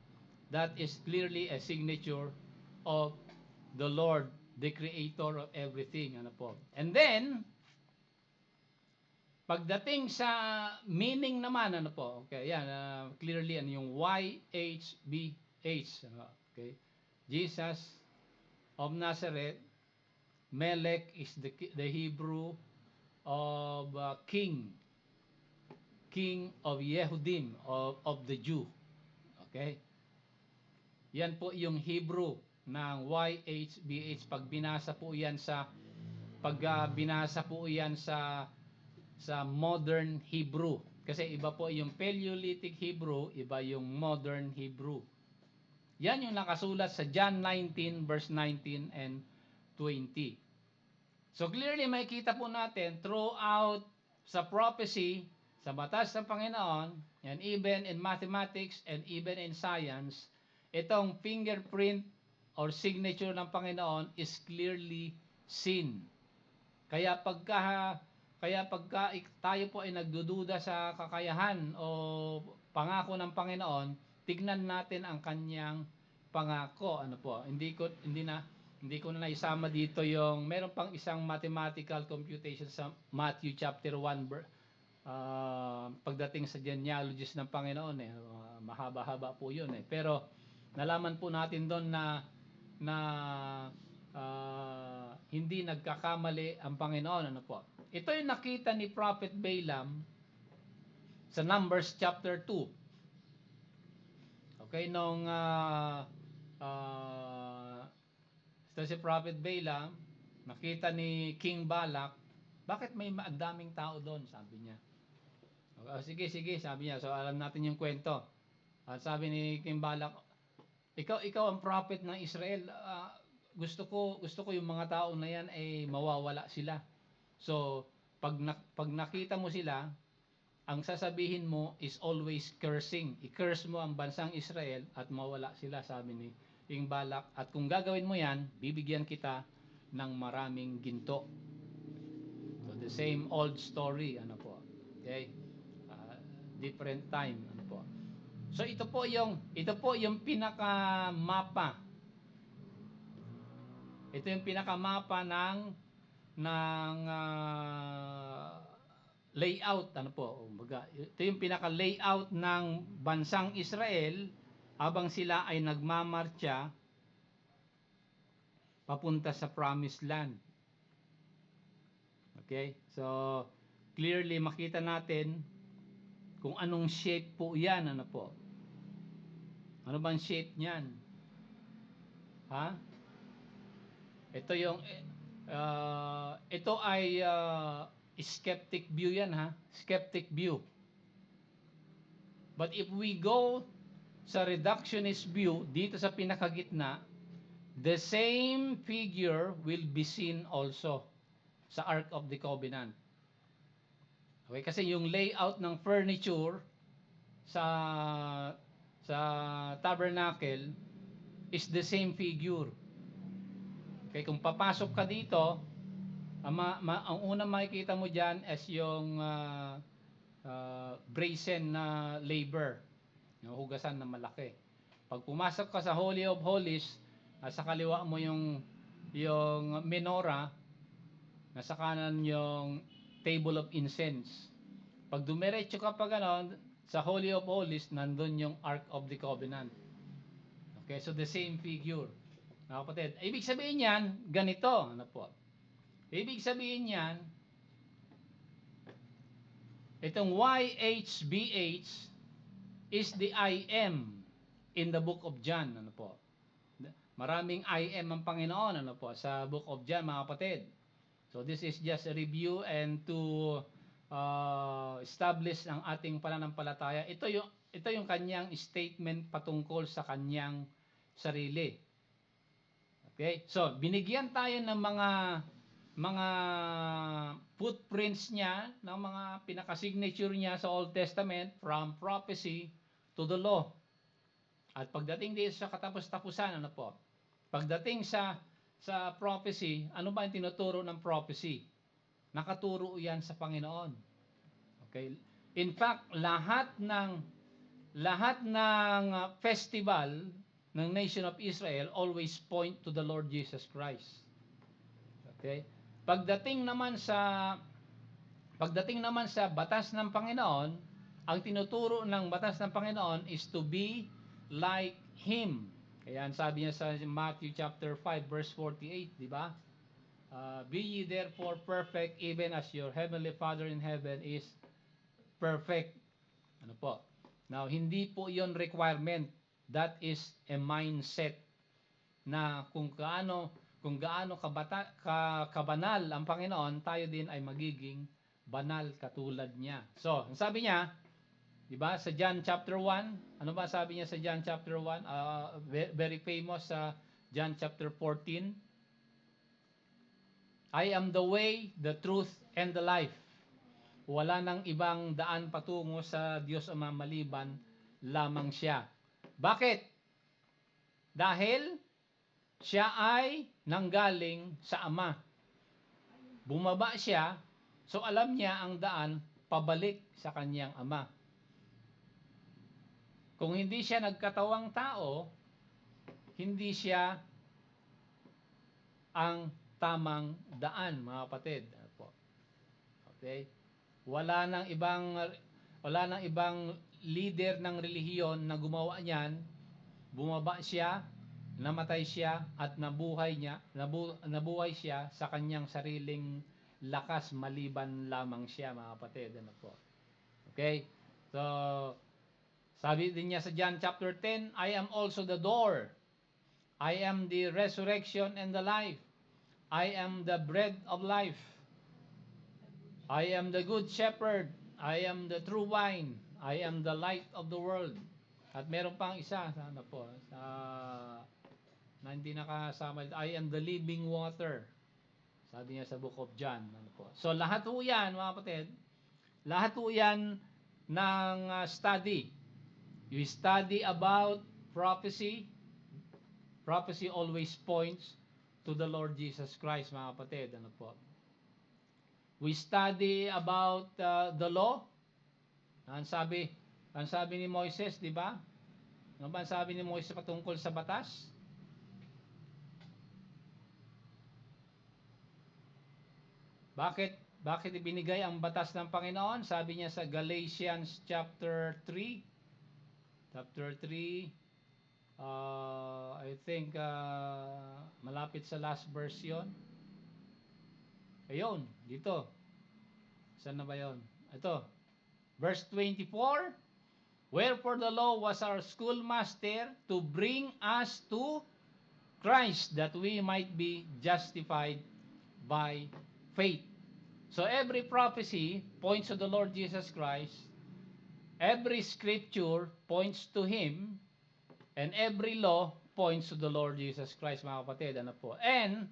that is clearly a signature of the Lord, the creator of everything. Ano po? And then, pagdating sa meaning naman, ano po? Okay, yan, clearly ano yung YHBH. Okay? Jesus of Nazareth, Melech is the Hebrew of king of Yehudim, of the Jew. Okay? Yan po yung Hebrew ng YHBH. Pag binasa po yan sa modern Hebrew. Kasi iba po yung Paleolithic Hebrew, iba yung modern Hebrew. Yan yung nakasulat sa John 19 verse 19 and 20. So clearly makikita po natin throughout sa prophecy, sa batas ng Panginoon, and even in mathematics and even in science, itong fingerprint or signature ng Panginoon is clearly seen. Kaya pagka tayo po ay nagdududa sa kakayahan o pangako ng Panginoon, tignan natin ang kanyang pangako. Ano po? Hindi ko na isama dito yung meron pang isang mathematical computation sa Matthew chapter 1 pagdating sa genealogies ng Panginoon eh. Mahaba-haba po 'yun eh. Pero nalaman po natin doon na hindi nagkakamali ang Panginoon. Ano po? Ito yung nakita ni Prophet Balaam sa Numbers chapter 2. Okay, nung ito si Prophet Balaam, nakita ni King Balak, bakit may daming tao doon? Sabi niya. Sige, sabi niya. So alam natin yung kwento. At sabi ni King Balak, ikaw ang prophet ng Israel. Gusto ko yung mga tao na yan ay mawawala sila. So, pag nakita mo sila, ang sasabihin mo is always cursing. I-curse mo ang bansang Israel at mawala sila, sabi ni King Balak. At kung gagawin mo yan, bibigyan kita ng maraming ginto. So, the same old story, ano po. Okay? Different time, ano po. So, ito po yung pinaka-mapa. Ito yung pinaka-mapa ng layout, ano po, ito yung pinaka-layout ng bansang Israel habang sila ay nagmamarcha papunta sa promised land. Okay? So, clearly makita natin kung anong shape po yan, ano po. Ano bang shape niyan? Ha? Ito yung ito ay skeptic view yan ha. Skeptic view. But if we go sa reductionist view, dito sa pinakagitna, the same figure will be seen also sa Ark of the Covenant. Okay, kasi yung layout ng furniture sa tabernacle is the same figure. Okay, kung papasok ka dito, ang unang makikita mo dyan is yung brazen na labor, yung hugasan na malaki. Pag pumasok ka sa Holy of Holies, nasa kaliwa mo yung menorah, nasa kanan yung table of incense. Pag dumiretso ka pa ganon, sa Holy of Holies, nandun yung Ark of the Covenant. Okay, so the same figure. Mga kapatid, ibig sabihin yan, ganito. Ano po? Ibig sabihin yan, itong YHBH is the I am in the book of John. Ano po? Maraming I am ang Panginoon, ano po, sa book of John, mga kapatid. So this is just a review and to establish ang ating pananampalataya. Ito yung kanyang statement patungkol sa kanyang sarili. Okay? So, binigyan tayo ng mga footprints niya, ng mga pinaka-signature niya sa Old Testament from prophecy to the law. At pagdating dito sa katapos-tapusan, ano po? Pagdating sa prophecy, ano ba ang tinuturo ng prophecy? Nakaturo 'yan sa Panginoon. Okay? In fact, lahat ng festival ng Nation of Israel always point to the Lord Jesus Christ. Okay? Pagdating naman sa batas ng Panginoon, ang tinuturo ng batas ng Panginoon is to be like Him. Kaya sabi niya sa Matthew chapter 5 verse 48, di ba? Be ye therefore perfect even as your heavenly Father in heaven is perfect. Ano po? Now, hindi po 'yon requirement. That is a mindset na kung gaano kabanal ang Panginoon, tayo din ay magiging banal katulad niya. So, ang sabi niya, 'di ba, sa John chapter 1, ano ba sabi niya sa John chapter 1? Very famous sa John chapter 14. I am the way, the truth, and the life. Wala nang ibang daan patungo sa Diyos Ama maliban lamang siya. Bakit? Dahil siya ay nanggaling sa Ama. Bumaba siya, so alam niya ang daan pabalik sa kanyang Ama. Kung hindi siya nagkatawang tao, hindi siya ang tamang daan, mga kapatid. Okay? Wala nang ibang leader ng relihiyon na gumawa niyan. Bumaba siya, namatay siya at nabuhay siya sa kanyang sariling lakas maliban lamang siya, mga kapatid. Ano po? Okay? So, sabi din niya sa John chapter 10, I am also the door. I am the resurrection and the life. I am the bread of life. I am the good shepherd. I am the true vine. I am the light of the world. At meron pang isa, sana po, na hindi nakasama. I am the living water. Sabi niya sa book of John. Ano po. So lahat po yan, mga kapatid, lahat po yan ng study. You study about prophecy. Prophecy always points to the Lord Jesus Christ, mga kapatid. Ano po. We study about the law. Ang sabi ni Moises, di ba? Ano ba ang sabi ni Moises patungkol sa batas? Bakit ibinigay ang batas ng Panginoon? Sabi niya sa Galatians chapter 3. Chapter 3, I think malapit sa last verse 'yon. Ayun, dito. Saan na ba 'yon? Ito. Verse 24, wherefore the law was our schoolmaster to bring us to Christ, that we might be justified by faith. So every prophecy points to the Lord Jesus Christ. Every scripture points to Him. And every law points to the Lord Jesus Christ, mga kapatid. Ano po? And,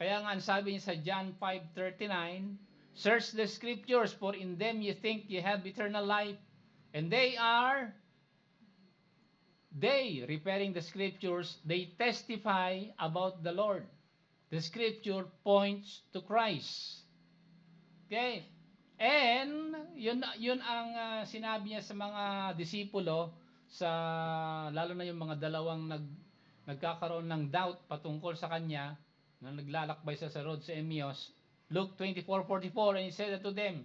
kaya nga sabi niya sa John 5:39, search the scriptures, for in them you think you have eternal life. And referring the scriptures, they testify about the Lord. The scripture points to Christ. Okay? And, yun ang sinabi niya sa mga disipulo, lalo na yung mga dalawang nagkakaroon ng doubt patungkol sa kanya, na naglalakbay sa road sa Emmaus. Luke 24:44, and He said unto them,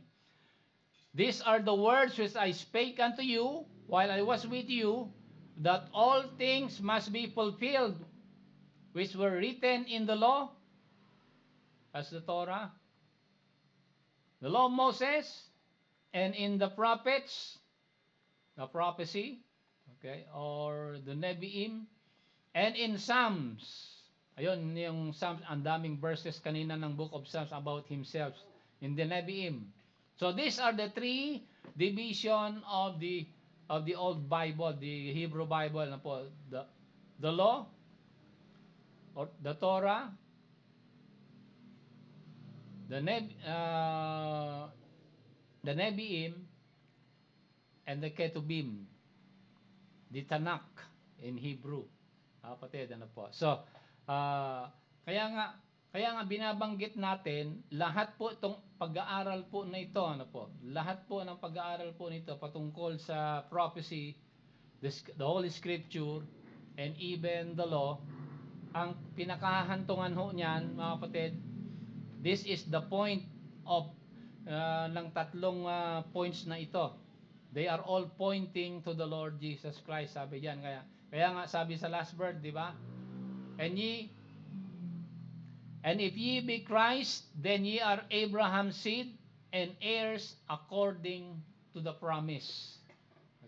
these are the words which I spake unto you while I was with you, that all things must be fulfilled which were written in the law, as the Torah, the law of Moses, and in the prophets, the prophecy, okay, or the Nevi'im, and in Psalms. Ayun, yung Psalms, ang daming verses kanina ng book of Psalms about himself in the Nevi'im. So these are the three division of the old Bible, the Hebrew Bible na po, the law or the Torah, the the Nevi'im, and the Ketubim, the Tanakh in Hebrew. Kapatid, ano po. So, ah, kaya nga kaya nga binabanggit natin lahat po itong pag-aaral po na ito, ano po. Lahat po ng pag-aaral po nito patungkol sa prophecy, the Holy Scripture, and even the law, ang pinakahantungan ho niyan, mga kapatid, this is the point of ng tatlong points na ito. They are all pointing to the Lord Jesus Christ, sabi diyan. Kaya nga sabi sa last verse, di ba? And ye and if ye be Christ, then ye are Abraham's seed and heirs according to the promise.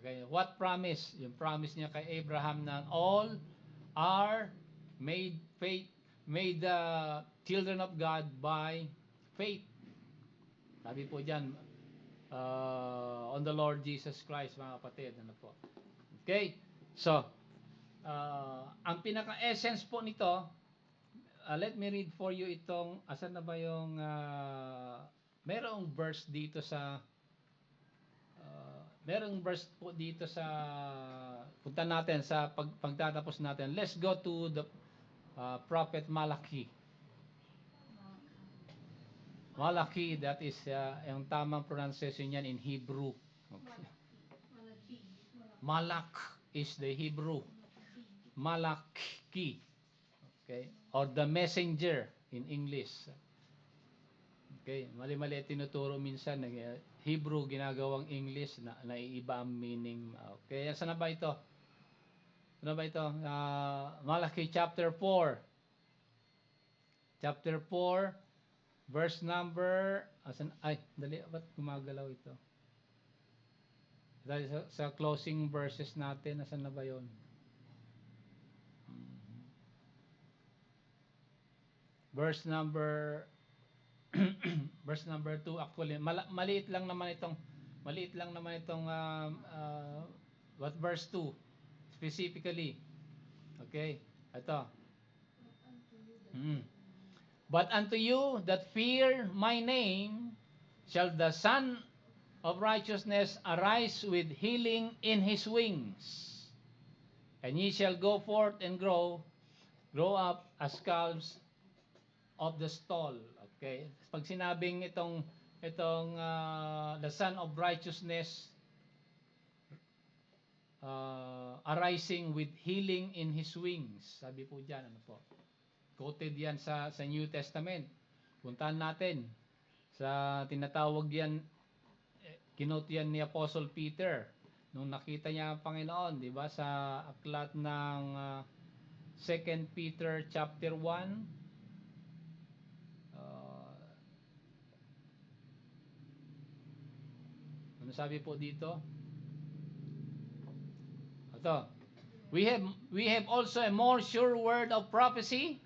Okay, what promise? Yung promise niya kay Abraham na all are made the children of God by faith. Sabi po diyan, on the Lord Jesus Christ, mga kapatid, ano po. Okay? So, ang pinaka-essence po nito, let me read for you itong, asan na ba yung, merong verse dito sa, merong verse po dito sa, punta natin sa pagtatapos natin. Let's go to the prophet Malachi. Malachi, that is yung tamang pronunciation niyan in Hebrew. Okay. Malak is the Hebrew. Malachi. Okay? Or the messenger in English. Okay, mali-mali tinuturo minsan ng Hebrew ginagawang English na naiiba ang meaning. Okay, saan na ba ito? Ano ba ito? Malachi chapter 4. Chapter 4 verse number dali, ba't gumagalaw ito? Dahil sa closing verses natin, nasan na ba 'yon? Verse number verse number 2, actually maliit lang naman itong what verse 2 specifically. Okay, ito. But unto you that fear my name shall the Son of righteousness arise with healing in his wings, and ye shall go forth and grow up as calves of the stall. Okay? Pag sinabing itong the Son of righteousness arising with healing in his wings, sabi po diyan, ano po? Quoted yan sa New Testament. Puntahan natin sa tinatawag yan, kinote yan ni Apostle Peter nung nakita niya ang Panginoon, di ba, sa aklat ng 2 Peter chapter 1. Ano sabi po dito? Ito. We have also a more sure word of prophecy.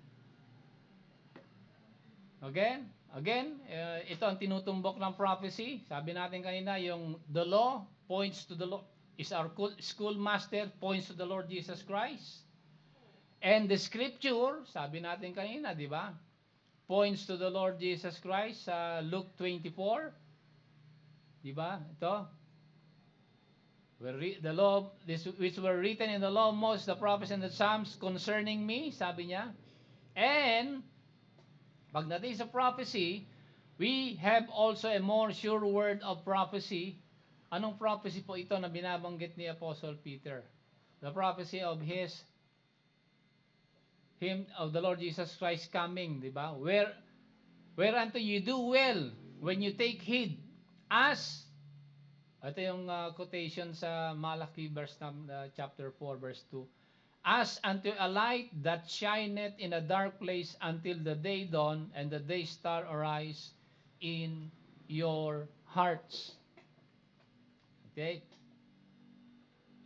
Again, ito ang tinutumbok ng prophecy. Sabi natin kanina, yung the law points to the law, is our schoolmaster, points to the Lord Jesus Christ. And the scripture, sabi natin kanina, di ba? Points to the Lord Jesus Christ sa Luke 24. Di ba? Ito. The law, which were written in the law, most the prophets and the Psalms concerning me, sabi niya. And pagdating sa prophecy, we have also a more sure word of prophecy. Anong prophecy po ito na binabanggit ni Apostle Peter? The prophecy of of the Lord Jesus Christ coming, di ba? Whereunto you do well when you take heed, as ito yung quotation sa Malachi chapter 4 verse 2. As unto a light that shineth in a dark place until the day dawn and the day star arise in your hearts. Okay?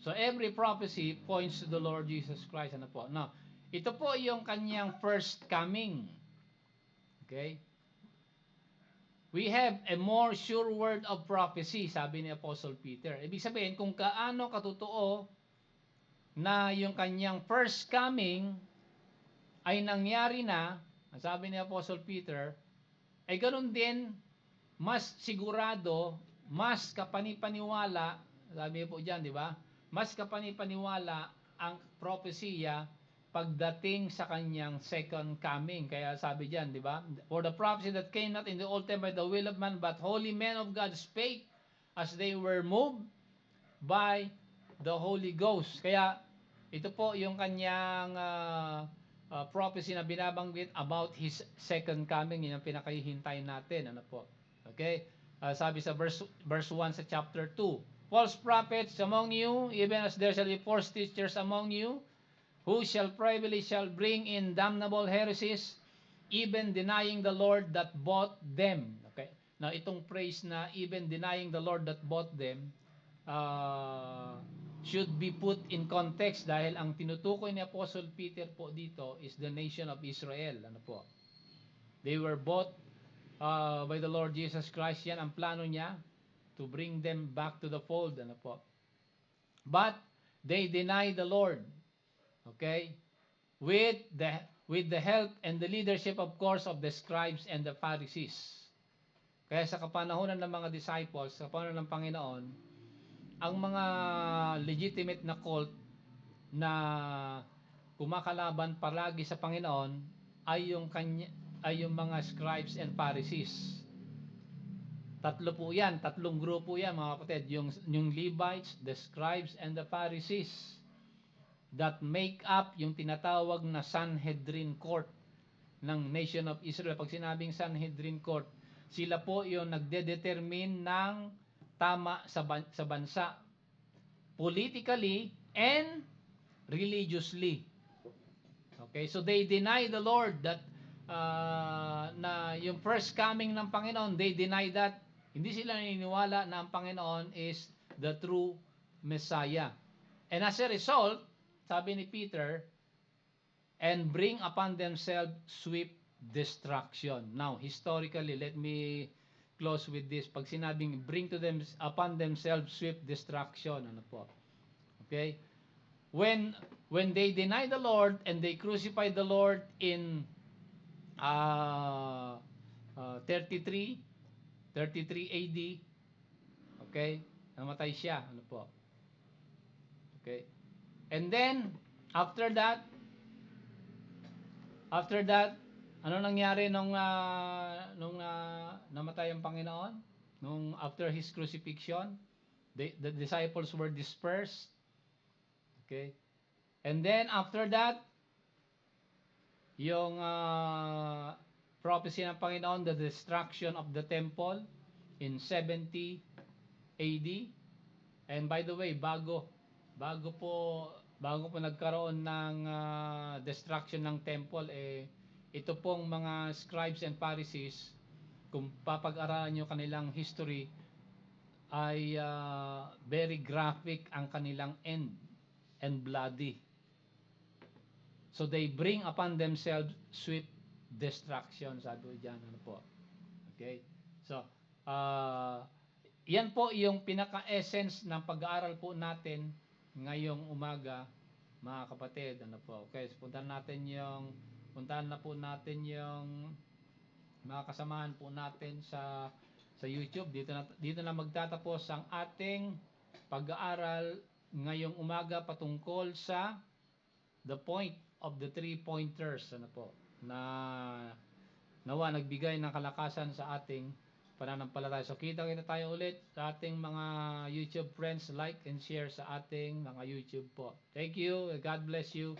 So every prophecy points to the Lord Jesus Christ. Ano po? Now, Ito po yung kanyang first coming. Okay? We have a more sure word of prophecy, sabi ni Apostle Peter. Ibig sabihin, kung kaano katotoo na yung kanyang first coming ay nangyari na, sabi ni Apostle Peter, ay ganun din, mas sigurado, mas kapanipaniwala, sabi po dyan, di ba? Mas kapanipaniwala ang propesya pagdating sa kanyang second coming. Kaya sabi diyan, di ba? For the prophecy that came not in the old time by the will of man, but holy men of God spake as they were moved by the Holy Ghost. Kaya ito po yung kanyang prophecy na binabanggit about His second coming. Yan ang pinakahihintay natin. Ano po? Okay? Sabi sa verse 1 sa chapter 2, false prophets among you, even as there shall be false teachers among you, who shall privately shall bring in damnable heresies, even denying the Lord that bought them. Okay? Now, itong phrase na even denying the Lord that bought them, should be put in context dahil ang tinutukoy ni Apostle Peter po dito is the nation of Israel. Ano po? They were bought by the Lord Jesus Christ. Yan ang plano niya, to bring them back to the fold. Ano po? But they deny the Lord. Okay? With the help and the leadership, of course, of the scribes and the Pharisees. Kaya sa kapanahonan ng mga disciples, sa kapanahonan ng Panginoon, ang mga legitimate na cult na kumakalaban palagi sa Panginoon ay yung mga scribes and Pharisees. Tatlo po yan, tatlong grupo yan mga kapatid, yung Levites, the scribes, and the Pharisees that make up yung tinatawag na Sanhedrin Court ng Nation of Israel. Pag sinabing Sanhedrin Court, sila po yung nagde-determine ng tama sa bansa, politically and religiously. Okay, so they deny the Lord that na yung first coming ng Panginoon, they deny that. Hindi sila naniniwala na ang Panginoon is the true Messiah. And as a result, sabi ni Peter, and bring upon themselves swift destruction. Now, historically, let me close with this. Pag sinabing bring to them upon themselves swift destruction, ano po? Okay? When they deny the Lord and they crucify the Lord in 33 AD, okay? Namatay siya, ano po? Okay? And then after that, ano nangyari nung namatay ang Panginoon? Nung after his crucifixion, the disciples were dispersed. Okay? And then after that, yung prophecy ng Panginoon, the destruction of the temple in 70 AD. And by the way, bago po nagkaroon ng destruction ng temple, ito pong mga scribes and Pharisees, kung papag-aralan nyo kanilang history, ay very graphic ang kanilang end and bloody. So they bring upon themselves swift destruction, sabi ko dyan, ano po. Okay? So, yan po yung pinaka-essence ng pag-aaral po natin ngayong umaga, mga kapatid. Ano po? Okay, so puntahan na po natin yung mga kasamahan po natin sa YouTube. Dito na magtatapos ang ating pag-aaral ngayong umaga patungkol sa the point of the 3-pointers, ano po, na nawa nagbigay ng kalakasan sa ating pananampalataya. So kita-kita tayo ulit sa ating mga YouTube friends. Like and share sa ating mga YouTube po. Thank you. God bless you.